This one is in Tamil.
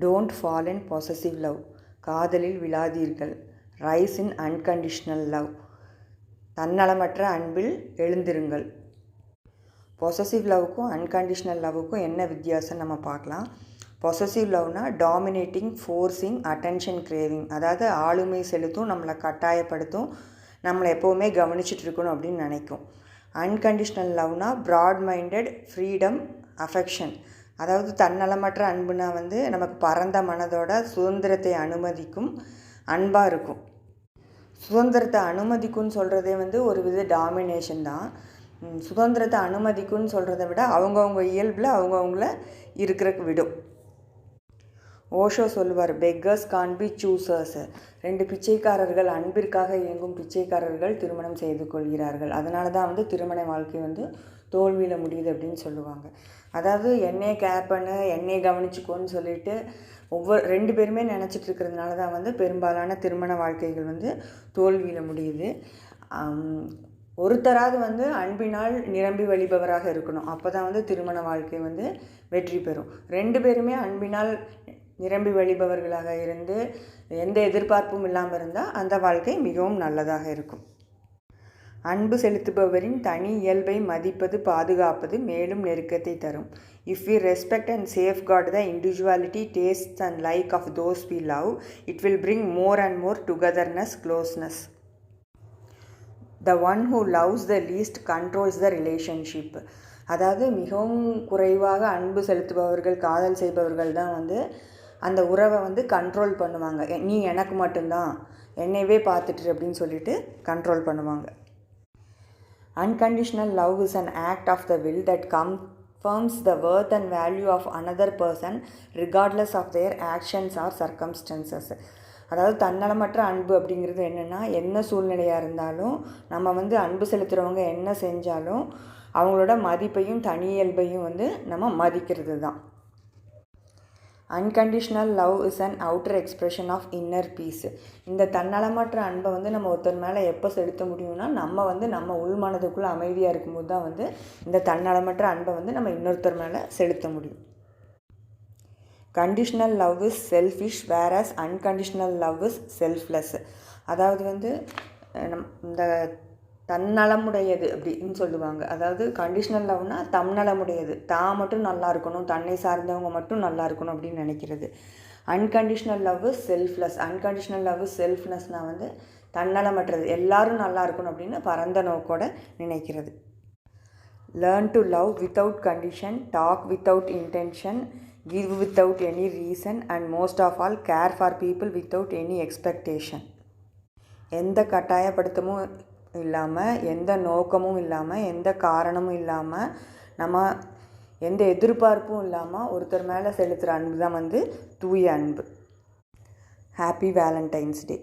Don't fall in possessive love, காதலில் விழாதீர்கள். ரைஸ் இன் அன்கண்டிஷ்னல் லவ், தன்னலமற்ற அன்பில் எழுந்திருங்கள். பொசசிவ் லவ்வுக்கும் அன்கண்டிஷ்னல் லவ்வுக்கும் என்ன வித்தியாசம் நம்ம பார்க்கலாம். பொசசிவ் லவ்னா டாமினேட்டிங், ஃபோர்ஸிங், அட்டென்ஷன் கிரேவிங், அதாவது ஆளுமை செலுத்தும், நம்மளை கட்டாயப்படுத்தும், நம்மளை எப்போவுமே கவனிச்சுட்டு இருக்கணும் அப்படின்னு நினைக்கும். அன்கண்டிஷ்னல் லவ்னா ப்ராட் மைண்டட், ஃப்ரீடம், அஃபெக்ஷன், அதாவது தன்னலமற்ற அன்புனா நமக்கு பரந்த மனதோட சுதந்திரத்தை அனுமதிக்கும் அன்பாக இருக்கும். சுதந்திரத்தை அனுமதிக்கும்னு சொல்கிறதே ஒரு வித டாமினேஷன் தான். சுதந்திரத்தை அனுமதிக்கும்னு சொல்கிறத விட அவங்கவுங்க இயல்பில் அவங்கவுங்கள இருக்கிறக்கு விடும். ஓஷோ சொல்லுவார், பெக்கர்ஸ் கான் பி சூசர்ஸ். 2 பிச்சைக்காரர்கள், அன்பிற்காக இயங்கும் பிச்சைக்காரர்கள் திருமணம் செய்து கொள்கிறார்கள். அதனால தான் திருமண வாழ்க்கை தோல்வியில் முடியுது அப்படின்னு சொல்லுவாங்க. அதாவது என்னையை கேர் பண்ணு, என்னையை கவனிச்சுக்கோன்னு சொல்லிட்டு 2 பேருமே நினச்சிட்டு இருக்கிறதுனால தான் பெரும்பாலான திருமண வாழ்க்கைகள் தோல்வியில் முடியுது. ஒருத்தராவது அன்பினால் நிரம்பி வழிபவராக இருக்கணும். அப்போ தான் திருமண வாழ்க்கை வெற்றி பெறும். 2 பேருமே அன்பினால் நிரம்பி வழிபவர்களாக இருந்து எந்த எதிர்பார்ப்பும் இல்லாமல் இருந்தால் அந்த வாழ்க்கை மிகவும் நல்லதாக இருக்கும். அன்பு செலுத்துபவரின் தனி இயல்பை மதிப்பது, பாதுகாப்பது மேலும் நெருக்கத்தை தரும். If we respect and safeguard the individuality, tastes and like of those we love, it will bring more and more togetherness, closeness. The one who loves the least controls the relationship. அதாவது மிகவும் குறைவாக அன்பு செலுத்துபவர்கள், காதல் செய்பவர்கள் தான் அந்த உறவை கண்ட்ரோல் பண்ணுவாங்க. நீ எனக்கு மட்டும்தான், என்னையவே பார்த்துட்டு அப்படின்னு சொல்லிட்டு கண்ட்ரோல் பண்ணுவாங்க. Unconditional love is an act of the will that confirms the worth and value of another person regardless of their actions or circumstances. அதாவது தன்னலமற்ற அன்பு அப்படிங்கிறது என்னென்னா, என்ன சூழ்நிலையாக இருந்தாலும் நம்ம அன்பு செலுத்துகிறவங்க என்ன செஞ்சாலும் அவங்களோட மதிப்பையும் தனியல்பையும் நம்ம மதிக்கிறது தான். Unconditional love is an outer expression of inner peace. இந்த தன்னலமற்ற அன்பை நம்ம ஒருத்தர் மேலே எப்போ செலுத்த முடியும்னா, நம்ம உள்மனதுக்குள்ளே அமைதியாக இருக்கும்போது தான் இந்த தன்னலமற்ற அன்பை நம்ம இன்னொருத்தர் மேலே செலுத்த முடியும். Conditional love is selfish, various unconditional love is selfless. அதாவது இந்த தன்னலமுடையது அப்படின்னு சொல்லுவாங்க. அதாவது கண்டிஷ்னல் லவ்னா தன்னலமுடையது, தான் மட்டும் நல்லா இருக்கணும், தன்னை சார்ந்தவங்க மட்டும் நல்லா இருக்கணும் அப்படின்னு நினைக்கிறது. Unconditional love is selfless. Unconditional love is செல்ஃப்னஸ்னால் தன்னலமற்றது, எல்லாரும் நல்லா இருக்கணும் அப்படின்னு பரந்த நோக்கோட நினைக்கிறது. Learn to love without condition, talk without intention, give without any reason, and most of all care for people without any expectation. எந்த கட்டாயப்படுத்தமும் இல்லாமல், எந்த நோக்கமும் இல்லாமல், எந்த காரணமும் இல்லாமல், நம்ம எந்த எதிர்பார்ப்பும் இல்லாமல் ஒருத்தர் மேலே செலுத்துகிற அன்பு தான் தூய அன்பு. ஹாப்பி வேலண்டைன்ஸ் டே.